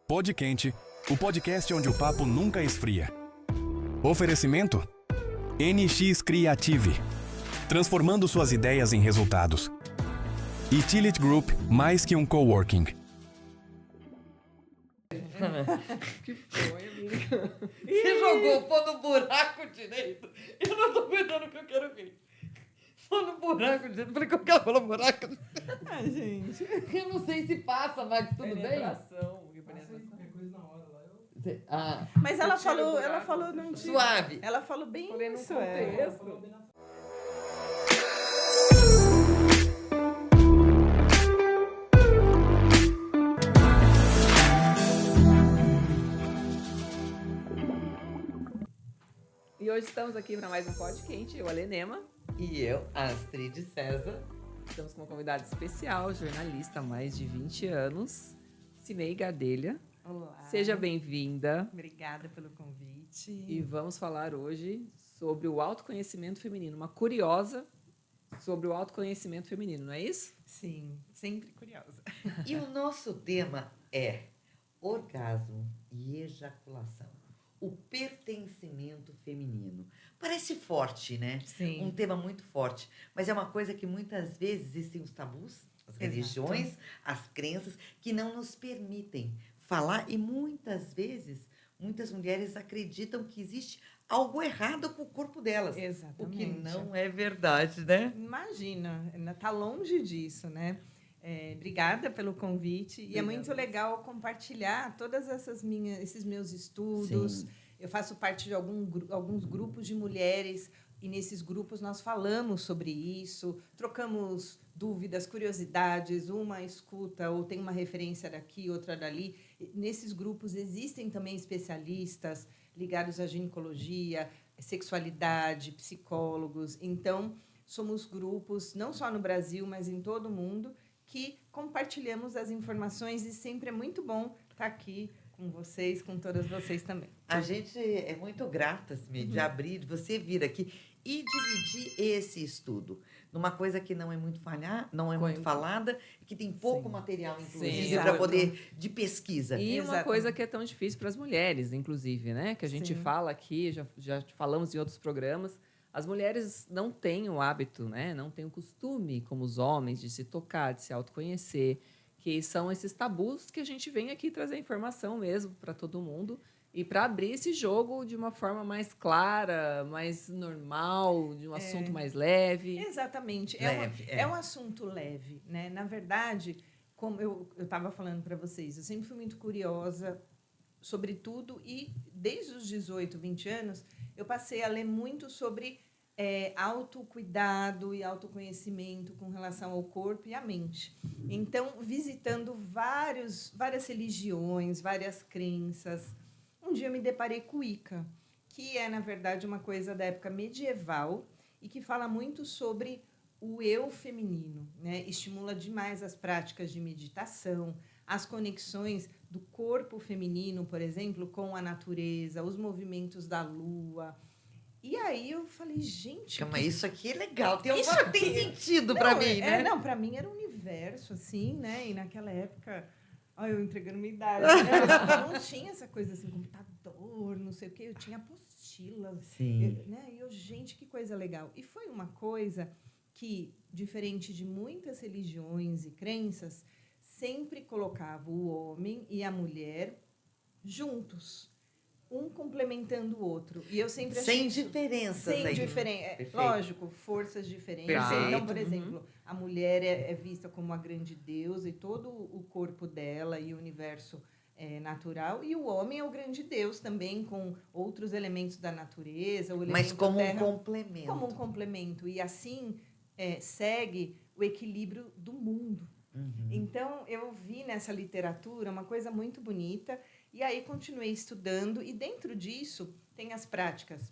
Pod Quente, o podcast onde o papo nunca esfria. Oferecimento? NX Creative, transformando suas ideias em resultados. Utility Group, mais que um coworking. Que foi, amiga? Você jogou, pô no buraco direito. Eu não tô aguentando o que eu quero ver. Pô no buraco direito. Falei que eu quero falar buraco. Ai, gente. Eu não sei se passa, Max, tudo bem? Penetração. Coisa na hora lá. Ah, Mas ela falou, não tinha. suave. Ela falou bem Falei no isso, contexto. E hoje estamos aqui para mais um Pod Quente, eu, Alenema. E eu, Astrid César. Estamos com uma convidada especial, jornalista há mais de 20 anos, Cinei Gadelha. Olá. Seja bem-vinda. Obrigada pelo convite. E vamos falar hoje sobre o autoconhecimento feminino. Uma curiosa sobre o autoconhecimento feminino, não é isso? Sim, sempre curiosa. E o nosso tema é orgasmo e ejaculação. O pertencimento feminino. Parece forte, né? Sim. Um tema muito forte. Mas é uma coisa que muitas vezes existem os tabus, as religiões, as crenças, que não nos permitem falar. E muitas vezes, muitas mulheres acreditam que existe algo errado com o corpo delas. Exatamente. O que não é verdade, né? Imagina, tá longe disso, né? Obrigada pelo convite. E é muito legal compartilhar todas esses meus estudos. Sim. Eu faço parte de alguns grupos de mulheres e nesses grupos nós falamos sobre isso, trocamos dúvidas, curiosidades, uma escuta ou tem uma referência daqui, outra dali. Nesses grupos existem também especialistas ligados à ginecologia, sexualidade, psicólogos. Então, somos grupos, não só no Brasil, mas em todo o mundo, que compartilhamos as informações e sempre é muito bom estar aqui com vocês, com todas vocês também. A gente é muito grata, Smith, de abrir, de você vir aqui e dividir esse estudo numa coisa que não é muito falada, que tem pouco material, inclusive, para poder de pesquisa. E uma coisa que é tão difícil para as mulheres, inclusive, né? Que a gente fala aqui, já falamos em outros programas. As mulheres não têm o hábito, né? Não têm o costume, como os homens, de se tocar, de se autoconhecer, que são esses tabus que a gente vem aqui trazer informação mesmo para todo mundo e para abrir esse jogo de uma forma mais clara, mais normal, de um assunto mais leve. Exatamente. É um assunto leve, né? Na verdade, como eu estava falando para vocês, eu sempre fui muito curiosa sobre tudo e desde os 18, 20 anos, eu passei a ler muito sobre autocuidado e autoconhecimento com relação ao corpo e à mente. Então, visitando várias religiões, várias crenças, um dia eu me deparei com o Wicca, que é, na verdade, uma coisa da época medieval e que fala muito sobre o eu feminino, né? Estimula demais as práticas de meditação, as conexões do corpo feminino, por exemplo, com a natureza, os movimentos da lua. E aí eu falei, gente... Mas isso aqui é legal, tem tem sentido para mim, né? Não, para mim era um universo, assim, né? E naquela época... Olha, eu entregando minha idade. Né? Não tinha essa coisa assim, computador, não sei o quê. Eu tinha apostilas. Sim. Né? E eu, gente, que coisa legal. E foi uma coisa que, diferente de muitas religiões e crenças, sempre colocava o homem e a mulher juntos, um complementando o outro. E eu sempre achei Sem diferenças sem aí. diferença. Lógico, forças diferentes. Perfeito. Então, por exemplo, a mulher é vista como a grande deusa e todo o corpo dela e o universo natural, e o homem é o grande Deus também, com outros elementos da natureza. O Mas como terra, um complemento. Como um complemento. E assim segue o equilíbrio do mundo. Uhum. Então, eu vi nessa literatura uma coisa muito bonita, e aí continuei estudando, e dentro disso tem as práticas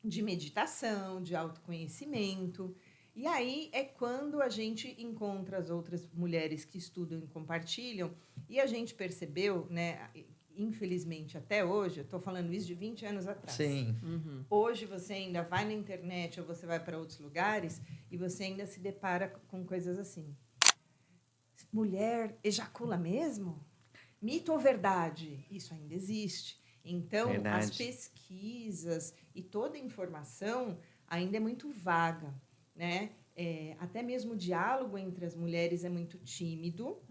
de meditação, de autoconhecimento, e aí é quando a gente encontra as outras mulheres que estudam e compartilham, e a gente percebeu, né, infelizmente até hoje, eu estou falando isso de 20 anos atrás. Sim. Uhum. Hoje você ainda vai na internet ou você vai para outros lugares e você ainda se depara com coisas assim. Mulher ejacula mesmo? Mito ou verdade? Isso ainda existe. Então, Verdade. as pesquisas e toda a informação ainda é muito vaga, né? Até mesmo o diálogo entre as mulheres é muito tímido,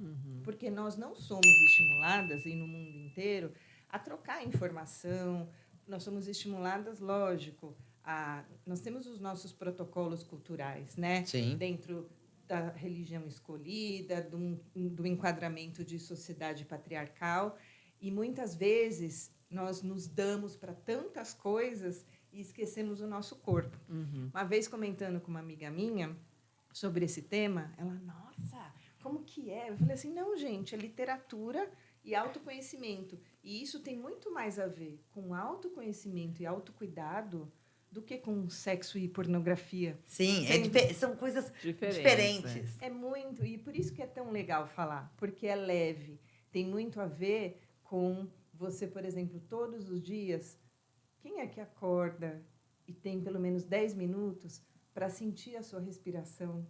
porque nós não somos estimuladas, e no mundo inteiro, a trocar informação. Nós somos estimuladas, lógico, nós temos os nossos protocolos culturais, né? Sim. Dentro da religião escolhida, do enquadramento de sociedade patriarcal, e muitas vezes nós nos damos para tantas coisas e esquecemos o nosso corpo. Uma vez comentando com uma amiga minha sobre esse tema, ela, nossa, como que é? Eu falei assim, não, gente, é literatura e autoconhecimento. E isso tem muito mais a ver com autoconhecimento e autocuidado do que com sexo e pornografia. Sim, são coisas Diferentes, diferentes. É muito, e por isso que é tão legal falar, porque é leve. Tem muito a ver com você, por exemplo, todos os dias, quem é que acorda e tem pelo menos 10 minutos para sentir a sua respiração?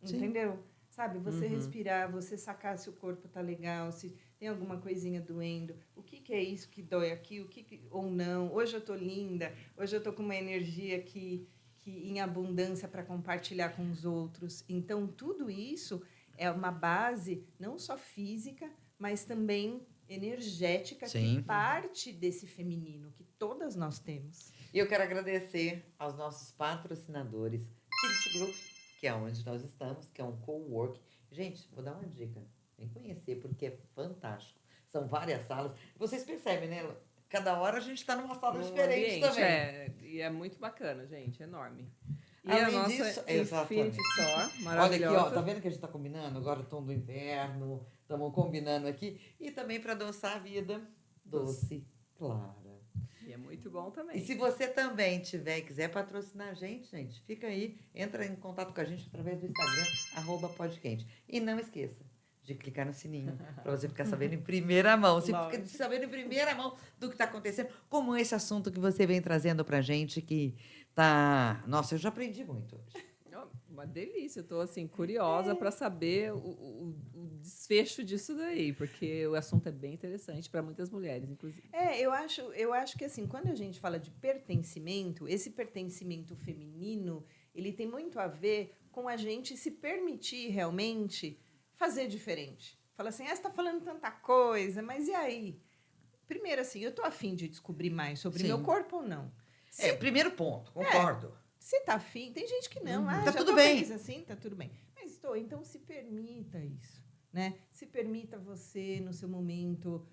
Sim. Entendeu? Sabe, você respirar, você sacar se o corpo tá legal, se tem alguma coisinha doendo, o que é isso que dói aqui, ou não. Hoje eu tô linda, hoje eu tô com uma energia que em abundância para compartilhar com os outros. Então, tudo isso é uma base não só física, mas também energética, Sim. que parte desse feminino que todas nós temos. E eu quero agradecer aos nossos patrocinadores, Tilt Group, que é onde nós estamos, que é um cowork. Gente, vou dar uma dica. Vem conhecer, porque é fantástico. São várias salas. Vocês percebem, né? Cada hora a gente está numa sala diferente também. E é muito bacana, gente, é enorme. E Além a nossa disso, Infinity exatamente. Store, Olha aqui, maravilhosa. ó, tá vendo que a gente está combinando? Agora o tom do inverno, estamos combinando aqui. E também para adoçar a vida, doce, clara. E é muito bom também. E se você também tiver e quiser patrocinar a gente, fica aí, entra em contato com a gente através do Instagram, @podquente. E não esqueça de clicar no sininho para você ficar sabendo em primeira mão. Você fica sabendo em primeira mão do que está acontecendo, como esse assunto que você vem trazendo para a gente, que tá... Nossa, eu já aprendi muito hoje. Uma delícia, eu tô assim, curiosa para saber o desfecho disso daí, porque o assunto é bem interessante para muitas mulheres, inclusive. Eu acho que assim, quando a gente fala de pertencimento, esse pertencimento feminino, ele tem muito a ver com a gente se permitir realmente fazer diferente. Fala assim, você está falando tanta coisa, mas e aí? Primeiro, assim, eu tô a fim de descobrir mais sobre meu corpo ou não? Primeiro ponto, concordo. Se tá afim, tem gente que não. Tá já tudo tô bem. feliz assim, tá tudo bem. Mas então se permita isso, né? Se permita você no seu momento,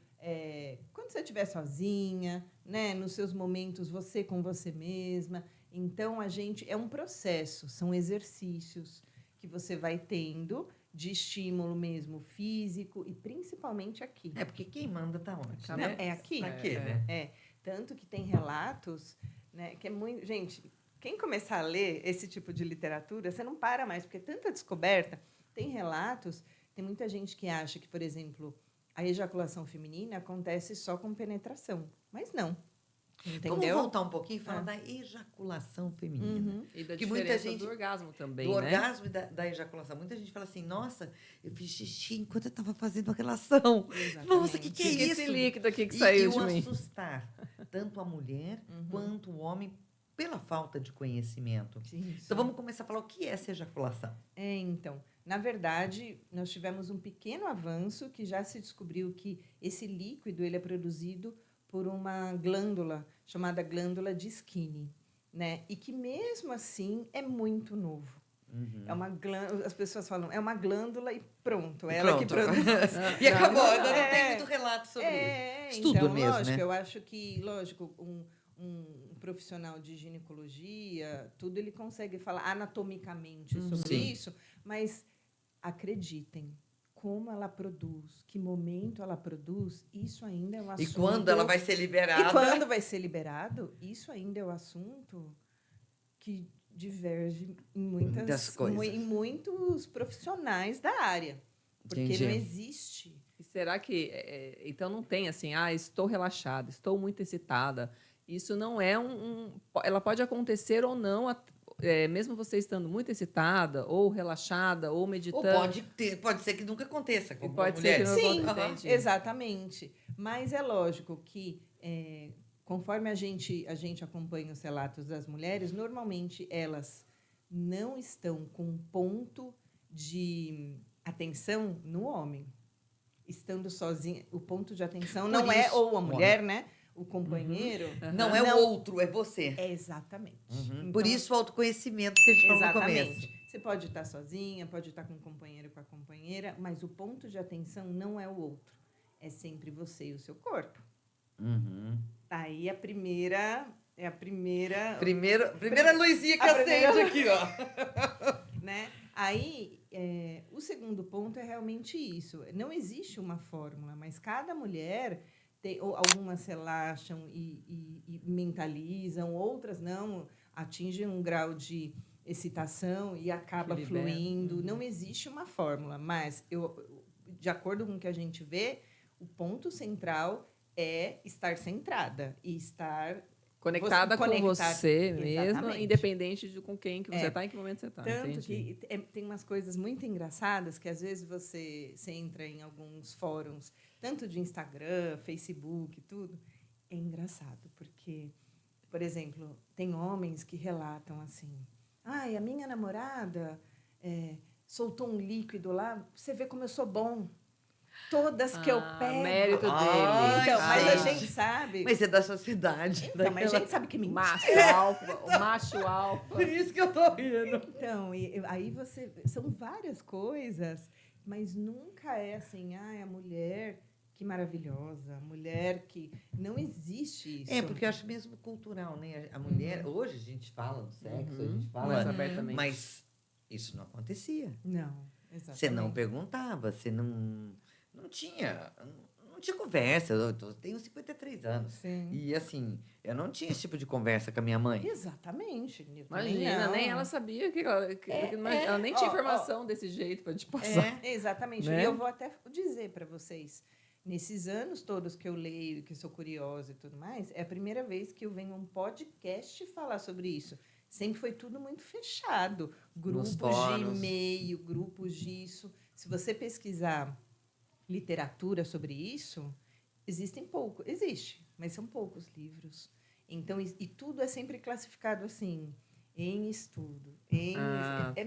quando você estiver sozinha, né? Nos seus momentos você com você mesma. Então é um processo, são exercícios que você vai tendo de estímulo mesmo físico e principalmente aqui. Porque quem manda tá onde, Não, né? É aqui. Aqui, né? Tanto que tem relatos, né, que é muito... Gente, quem começar a ler esse tipo de literatura, você não para mais, porque é tanta descoberta. Tem relatos, tem muita gente que acha que, por exemplo, a ejaculação feminina acontece só com penetração. Mas não. Entendeu? Vamos voltar um pouquinho e falar da ejaculação feminina. E da Que diferença muita gente, do orgasmo também, do né? orgasmo e da ejaculação. Muita gente fala assim, nossa, eu fiz xixi enquanto eu estava fazendo a relação. Exatamente. Nossa, o que é Que isso? esse líquido aqui que E saiu o de mim. assustar tanto a mulher quanto o homem pela falta de conhecimento. Isso. Então, vamos começar a falar o que é essa ejaculação. Então, na verdade, nós tivemos um pequeno avanço que já se descobriu que esse líquido ele é produzido por uma glândula chamada glândula de Skinny, né? E que mesmo assim é muito novo. É uma glândula, as pessoas falam, é uma glândula e pronto, ela que produz. E acabou, ainda não tem muito relato sobre isso. Estudo então, mesmo, lógico, né? eu acho que, lógico, um profissional de ginecologia, tudo ele consegue falar anatomicamente sobre isso, mas acreditem, como ela produz, que momento ela produz, isso ainda é um assunto... E quando ela vai ser liberada? E quando vai ser liberado, isso ainda é um assunto que diverge em muitas coisas. Em muitos profissionais da área. Porque Entendi. não existe. E será que... então não tem assim, estou relaxada, estou muito excitada. Isso não é ela pode acontecer ou não mesmo você estando muito excitada, ou relaxada, ou Ou meditando... pode ser que nunca aconteça com Pode ser que mulheres. não Sim, aconteça. Entendi. exatamente. Mas é lógico que, conforme a gente acompanha os relatos das mulheres, normalmente elas não estão com um ponto de atenção no homem. Estando sozinha, o ponto de atenção Por não é isso, ou a mulher, né? O companheiro. Não é Não. o outro, é você. É exatamente. Por Então, isso o autoconhecimento que a gente falou no começo. exatamente. Você pode estar sozinha, pode estar com um companheiro, com a companheira, mas o ponto de atenção não é o outro. É sempre você e o seu corpo. Aí a primeira... Primeira luzinha que A acende primeira- aqui, ó. Né? Aí, o segundo ponto é realmente isso. Não existe uma fórmula, mas cada mulher tem, ou algumas relaxam e mentalizam, outras não, atingem um grau de excitação e acaba Que libera. fluindo. Não existe uma fórmula, mas de acordo com o que a gente vê, o ponto central é estar centrada e estar Conectada com conectar- você mesmo, Exatamente. independente de com quem que você está, em que momento você está. Tanto Entendi. que tem umas coisas muito engraçadas que, às vezes, você entra em alguns fóruns, tanto de Instagram, Facebook, tudo. É engraçado, porque, por exemplo, tem homens que relatam assim: ai, a minha namorada soltou um líquido lá, você vê como eu sou bom. Todas que eu pego. Mérito dele. Ai, Então, mas a gente. gente sabe. Mas é da sociedade. Então, mas a gente sabe que mentira. O macho alfa. Por isso que eu tô rindo. Então, aí você... São várias coisas, mas nunca é assim, a mulher que maravilhosa, a mulher que... Não existe isso. Porque eu acho mesmo cultural, né? A mulher... Hoje a gente fala do sexo, a gente fala... Mais abertamente. Mas isso não acontecia. Não, exatamente. Você não perguntava, você não tinha conversa. Eu tenho 53 anos. Sim. E, assim, eu não tinha esse tipo de conversa com a minha mãe. Exatamente. eu também Imagina, não. nem ela sabia que ela nem tinha informação desse jeito para te passar. Exatamente. Né? E eu vou até dizer para vocês, nesses anos todos que eu leio, que sou curiosa e tudo mais, é a primeira vez que eu venho a um podcast falar sobre isso. Sempre foi tudo muito fechado. Grupos de fóruns. e-mail, grupos disso. Se você pesquisar literatura sobre isso, existe, mas são poucos livros. Então, e tudo é sempre classificado assim, em estudo. Tá. É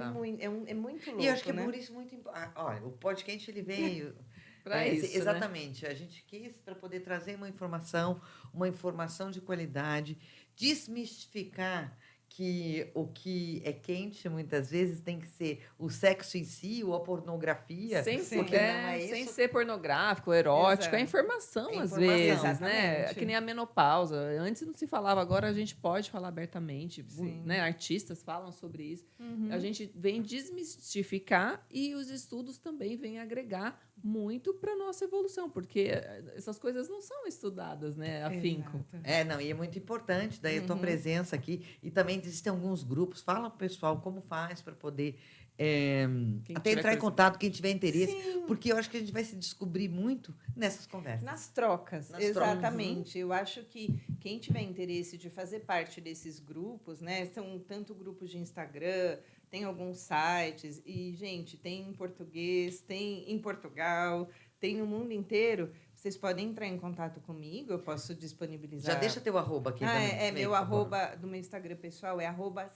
muito louco, E eu acho que é né? por isso muito importante. Olha, o podcast ele veio Pra isso, né? exatamente. A gente quis para poder trazer uma informação de qualidade, desmistificar que o que é quente muitas vezes tem que ser o sexo em si ou a pornografia. Sem, porque ser, não é sem isso. ser pornográfico, erótico, Exato. é informação, É às informação. vezes, né? Exatamente. Que nem a menopausa. Antes não se falava, agora a gente pode falar abertamente. Sim. Né? Artistas falam sobre isso. Uhum. A gente vem desmistificar e os estudos também vêm agregar muito para nossa evolução, porque essas coisas não são estudadas, né? Afinco. Exato. Não, e é muito importante daí a tua presença aqui. E também existem alguns grupos. Fala pro pessoal como faz para poder Quem até tiver entrar em curiosidade. contato, quem tiver interesse. Sim. Porque eu acho que a gente vai se descobrir muito nessas conversas. Nas trocas, Nas exatamente. Eu acho que quem tiver interesse de fazer parte desses grupos, né? São tanto grupos de Instagram, tem alguns sites, e, gente, tem em português, tem em Portugal, tem no mundo inteiro. Vocês podem entrar em contato comigo, eu posso disponibilizar. Já deixa teu arroba aqui também. Meu Simei, por favor. arroba do meu Instagram pessoal é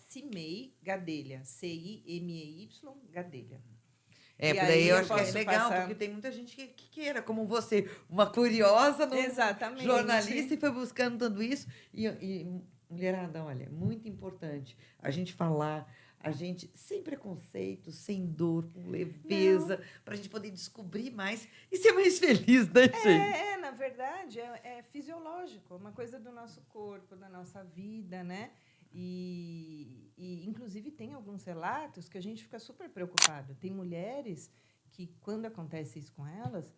@Cimei Gadelha, CIMEY Gadelha. E Porque aí daí eu eu acho que é posso legal, passar- porque tem muita gente que queira, como você, uma curiosa, Exatamente. jornalista, e foi buscando tudo isso. E mulherada, olha, é muito importante a gente falar, a gente sem preconceito, sem dor, com leveza, para a gente poder descobrir mais e ser mais feliz, né, gente? Na verdade, é fisiológico, é uma coisa do nosso corpo, da nossa vida, né? E, inclusive, tem alguns relatos que a gente fica super preocupado. Tem mulheres que, quando acontece isso com elas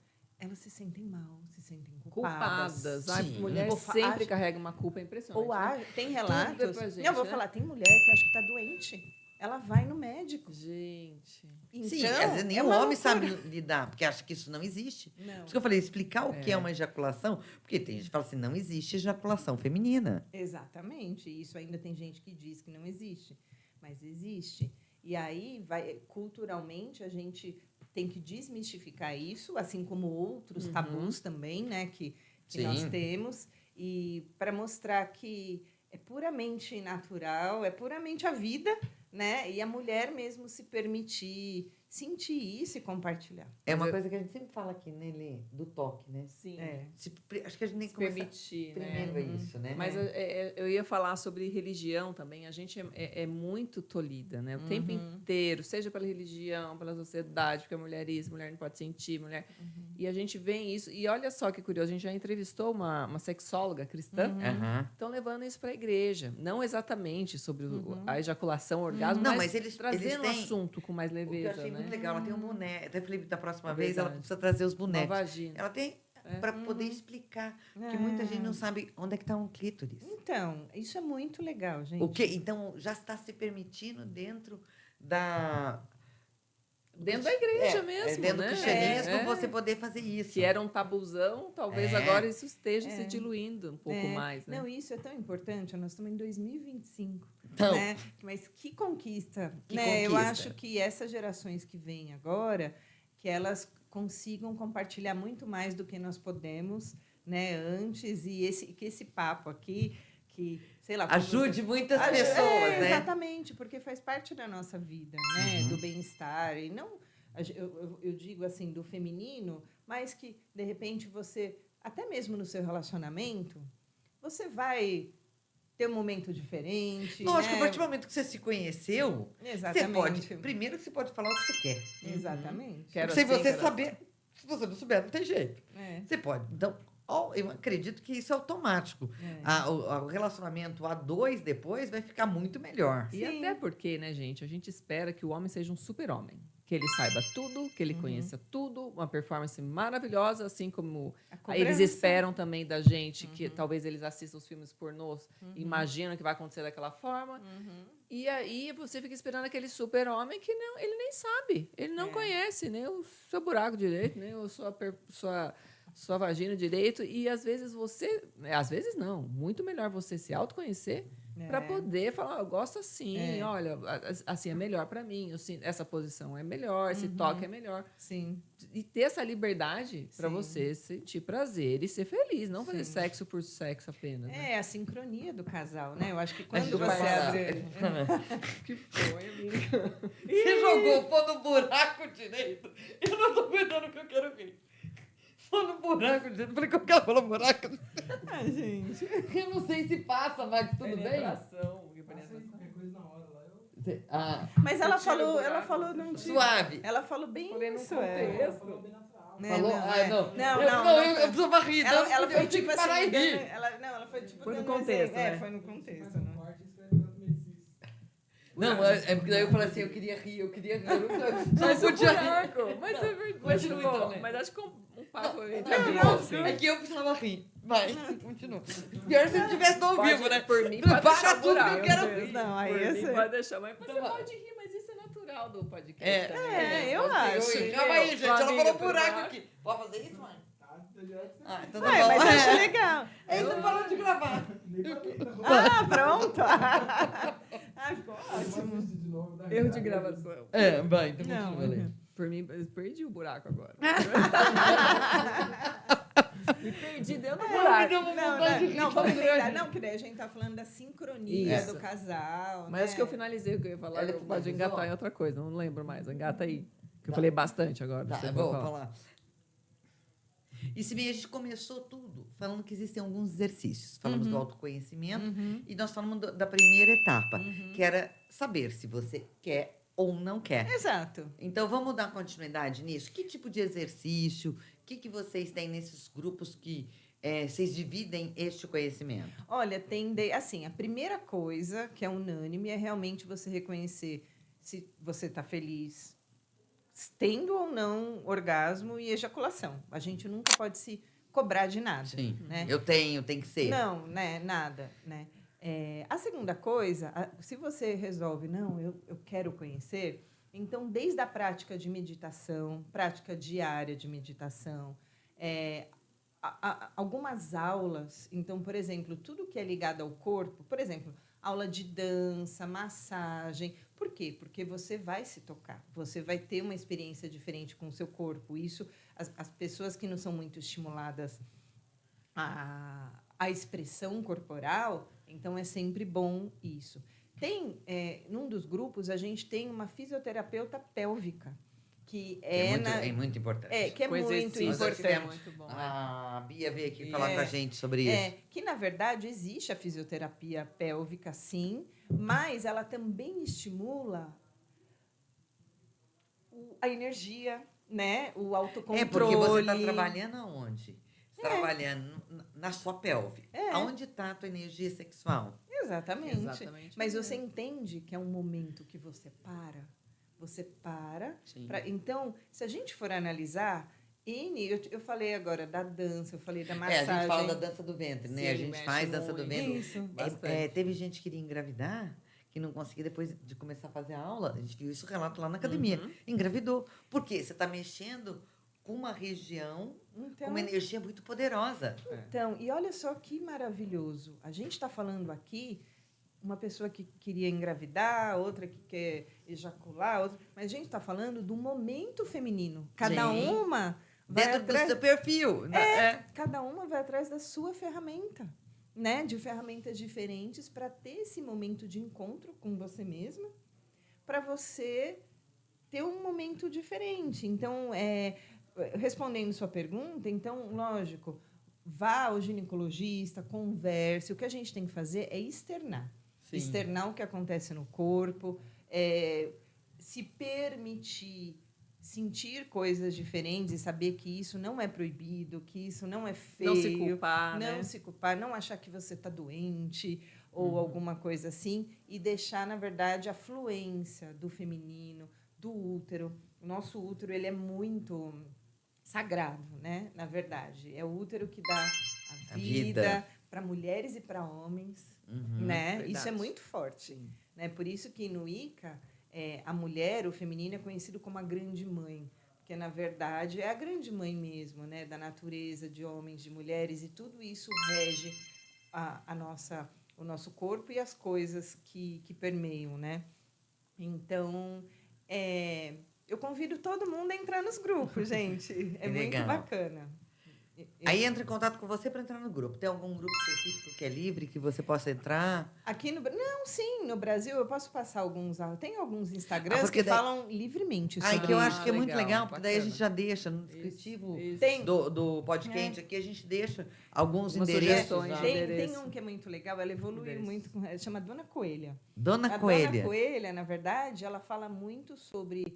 se sentem mal, se sentem culpadas. Culpadas. A Sim. mulher Ou sempre acha- carrega uma culpa impressionante. Ou né? tem Tudo relatos... é pra gente, Não, eu vou né? falar, tem mulher que acha que está doente. Ela vai no médico. Gente. Então, Sim, às vezes nem é o uma homem sabe loucura. lidar, porque acha que isso não existe. Por Não. isso que eu falei, explicar o que é uma ejaculação, porque tem gente que fala assim, não existe ejaculação feminina. Exatamente. Isso ainda tem gente que diz que não existe. mas existe. E aí, culturalmente, a gente tem que desmistificar isso, assim como outros tabus também, né, que nós temos, e para mostrar que é puramente natural, é puramente a vida, né? E a mulher mesmo se permitir sentir isso e compartilhar. É uma coisa que a gente sempre fala aqui, né, Lê? Do toque, né? Sim. Acho que a gente nem Se começa permitir, primeiro né? isso, né? Mas eu ia falar sobre religião também. A gente é muito tolhida, né? O tempo inteiro, seja pela religião, pela sociedade, porque a mulher é isso, mulher não pode sentir, mulher... E a gente vê isso. E olha só que curioso, a gente já entrevistou uma sexóloga cristã, estão levando isso para a igreja. Não exatamente sobre a ejaculação, o orgasmo, Não, mas eles trazendo o têm assunto com mais O que eu leveza, achei né? muito legal, ela tem um boneco. Até falei da próxima É vez, ela verdade. precisa trazer os Uma bonecos. vagina. Ela tem para poder explicar, porque muita gente não sabe onde é que está um clítoris. Então, isso é muito legal, gente. O quê? Então, já está se permitindo dentro da... Dentro da igreja mesmo, dentro né? do cristianismo, você poder fazer isso. Que era um tabuzão, talvez agora isso esteja se diluindo um pouco mais, né? Não, isso é tão importante. Nós estamos em 2025, Então, né? Mas que conquista, Que né? Eu conquista. acho que essas gerações que vêm agora, que elas consigam compartilhar muito mais do que nós podemos, né? Antes e que esse papo aqui que, sei lá, como ajude muitas Ajude- pessoas, né? Exatamente, porque faz parte da nossa vida, né? Do bem-estar. E não, eu digo assim, do feminino, mas que, de repente, você, até mesmo no seu relacionamento, você vai ter um momento diferente. Lógico, né? a partir do momento que você se conheceu, Exatamente. você pode... Primeiro que você pode falar o que você quer. Exatamente. Quero Sem assim, você quero saber. Se você não souber, não tem jeito. É. Você pode. Então, eu acredito que isso é automático. O relacionamento a dois depois vai ficar muito melhor. E Sim. até porque, né, gente, a gente espera que o homem seja um super-homem. Que ele saiba tudo, que ele conheça tudo, uma performance maravilhosa, assim como A cobrança. eles esperam também da gente, que talvez eles assistam os filmes pornôs, imaginam que vai acontecer daquela forma. E aí você fica esperando aquele super-homem que não, ele nem sabe, ele não conhece nem o seu buraco direito, nem a sua vagina direito. E às vezes às vezes não, muito melhor você se autoconhecer para poder falar, eu gosto assim, olha, assim é melhor para mim, essa posição é melhor, esse toque é melhor. Sim. E ter essa liberdade para Sim. você sentir prazer e ser feliz, não fazer Sim. sexo por sexo apenas. Né? É a sincronia do casal, né? Eu acho que quando Ajuda você a- abre... Que foi, amiga? Você jogou pô no buraco direito. Eu não tô aguentando o que eu quero ver. Pô no buraco direito. Eu falei que eu quero pôr no buraco. Ai, gente. Eu não sei se passa, Max, tudo bem? Penetração, que Passa aí penetração. qualquer coisa na hora lá. Mas ela Tira o falou, buraco, não Suave. Ela falou bem Falei num isso, Ela falou bem natural. Né, Falou? não, Eu precisava rir. Ela foi eu tinha tipo que parar assim, e rir. ela foi tipo Foi no dando contexto, exemplo. né? Foi no Você faz contexto, um né? corte e escreve exatamente isso. Não, é porque daí eu falei assim, eu queria rir. Eu Mas não o podia rir. buraco, mas é verdade. Continua, então, né? Mas acho que um papo entre Não, amigos, não, assim. é que eu precisava rir. Vai, continua. Pior se ele tivesse no ao Pode- vivo, né? Por mim, pode Para deixar tudo que eu buraco, quero Deus. rir. Não, aí Por mim, esse- pode deixar, mas você Então vai. pode rir, mas isso é natural do podcast É, também. eu pode ser. acho. Oi, calma aí, gente. Ela Amiga, falou por buraco baixo. aqui. Pode fazer isso, mãe? Tá, já que você Ah, então tá Ué, bom. mas eu acho legal. Ainda parou de gravar. nem falei, tá bom? Ah, pronto. Ah, ficou Eu faço ótimo. isso de novo, dá Erro de risada. gravação. É, vai, então Não, continua, Lê. Por mim, eu perdi o buraco agora. Me perdi dentro do me buraco. deu uma vontade de rir Não, tão vamos lembrar. grande. Não, que daí a gente tá falando da sincronia Isso. do casal. Mas acho que eu finalizei o que eu ia falar. Ela Eu pode finalizou? engatar em outra coisa. Não lembro mais. Engata aí. Que eu Tá. falei bastante agora. Tá, você eu pode vou falar. falar. E se bem, a gente começou tudo falando que existem alguns exercícios. Falamos do autoconhecimento e nós falamos da primeira etapa, que era saber se você quer ou não quer. Exato. Então, vamos dar continuidade nisso? Que tipo de exercício? O que vocês têm nesses grupos que vocês dividem este conhecimento? Olha, assim, a primeira coisa que é unânime é realmente você reconhecer se você está feliz tendo ou não orgasmo e ejaculação. A gente nunca pode se cobrar de nada. Sim. Né? Eu tenho, tem que ser. Não, né? Nada, né? A segunda coisa, se você resolve, não, eu quero conhecer, então, desde a prática de meditação, prática diária de meditação, algumas aulas, então, por exemplo, tudo que é ligado ao corpo, por exemplo, aula de dança, massagem. Por quê? Porque você vai se tocar, você vai ter uma experiência diferente com o seu corpo. Isso, as pessoas que não são muito estimuladas a expressão corporal, então é sempre bom isso. Num dos grupos, a gente tem uma fisioterapeuta pélvica, que é muito importante. que é Com muito exercício, importante. é muito bom. A Bia veio aqui falar com a gente sobre isso. Que, na verdade, existe a fisioterapia pélvica, sim, mas ela também estimula a energia, né? O autocontrole. Porque você está trabalhando aonde? Você está trabalhando na sua pelve. Aonde está a tua energia sexual? Exatamente. Exatamente Mas mesmo. você entende que é um momento que você para. Você para. Sim. Então, se a gente for analisar, eu falei agora da dança, eu falei da massagem. A gente fala da dança do ventre, né? Sim, A gente mexe faz dança do muito. ventre. Isso. Bastante. Teve gente que queria engravidar, que não conseguia depois de começar a fazer a aula. A gente viu isso relato lá na academia. Engravidou. Por quê? Você está mexendo com uma região com uma energia muito poderosa. Então, e olha só que maravilhoso. A gente está falando aqui uma pessoa que queria engravidar, outra que quer ejacular, outra, mas a gente está falando do momento feminino. Cada Sim. uma vai Dentro atrás, do seu perfil. Né? cada uma vai atrás da sua ferramenta, né? De ferramentas diferentes para ter esse momento de encontro com você mesma, para você ter um momento diferente. Então, respondendo sua pergunta, então, lógico, vá ao ginecologista, converse. O que a gente tem que fazer é externar. Sim. Externar o que acontece no corpo, se permitir sentir coisas diferentes e saber que isso não é proibido, que isso não é feio. Não se culpar, Não né? se culpar, não achar que você está doente ou alguma coisa assim. E deixar, na verdade, a fluência do feminino, do útero. O nosso útero, ele é muito sagrado, né? Na verdade. É o útero que dá a vida para mulheres e para homens. Né? Verdade. Isso é muito forte. Né? Por isso que no Ica, a mulher, o feminino, é conhecido como a grande mãe. Porque, na verdade, é a grande mãe mesmo, né? Da natureza, de homens, de mulheres. E tudo isso rege o nosso corpo e as coisas que permeiam. Né? Então, eu convido todo mundo a entrar nos grupos, gente. É muito Legal. bacana. Aí entra em contato com você para entrar no grupo. Tem algum grupo específico que é livre, que você possa entrar? Aqui no Não, sim, no Brasil eu posso passar alguns. Tem alguns Instagrams porque que daí- falam livremente sobre Que eu isso. acho que é muito legal, legal, porque daí a bacana. gente já deixa no descritivo Isso. Tem- do podcast aqui, a gente deixa alguns Umas endereços. sugestões. Lá. Tem- Tem endereço. um que é muito legal, ela evoluiu Endereço. muito, chama Dona Coelha. Dona A Coelha. Dona Coelha, na verdade, ela fala muito sobre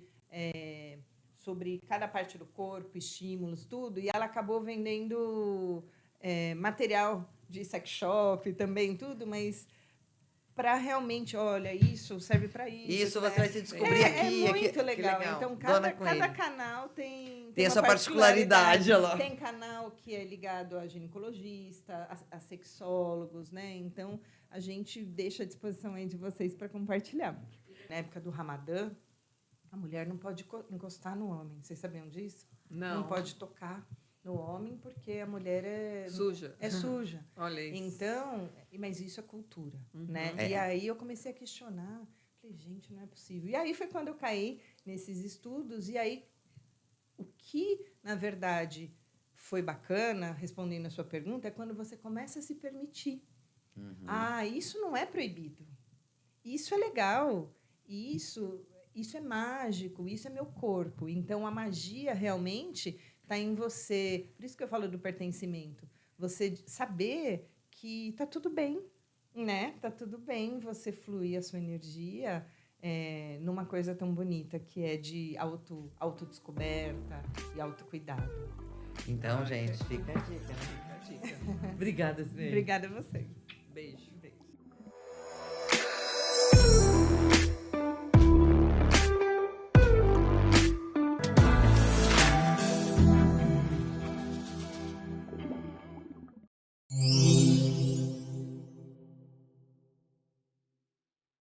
cada parte do corpo, estímulos, tudo, e ela acabou vendendo material de sex shop também, tudo, mas para realmente, olha, isso serve para isso. Isso né? você vai se descobrir aqui. É muito aqui. Que legal. Então, Dona cada Coelha. canal tem Tem uma essa particularidade, olha lá. Tem canal que é ligado a ginecologista, a sexólogos, né? Então, a gente deixa à disposição aí de vocês para compartilhar. Na época do Ramadã, a mulher não pode encostar no homem. Vocês sabiam disso? Não. pode tocar no homem porque a mulher é Suja. É suja. Olha isso. Então, mas isso é cultura, né? É. E aí eu comecei a questionar, falei, gente, não é possível. E aí foi quando eu caí nesses estudos e aí o que, na verdade, foi bacana, respondendo a sua pergunta, é quando você começa a se permitir. Isso não é proibido. Isso é legal. Isso é mágico, isso é meu corpo. Então, a magia realmente está em você. Por isso que eu falo do pertencimento. Você saber que está tudo bem, né? Está tudo bem você fluir a sua energia numa coisa tão bonita que é de autodescoberta e autocuidado. Então, gente, fica a dica. Fica a dica. Obrigada, Sim. Obrigada a vocês.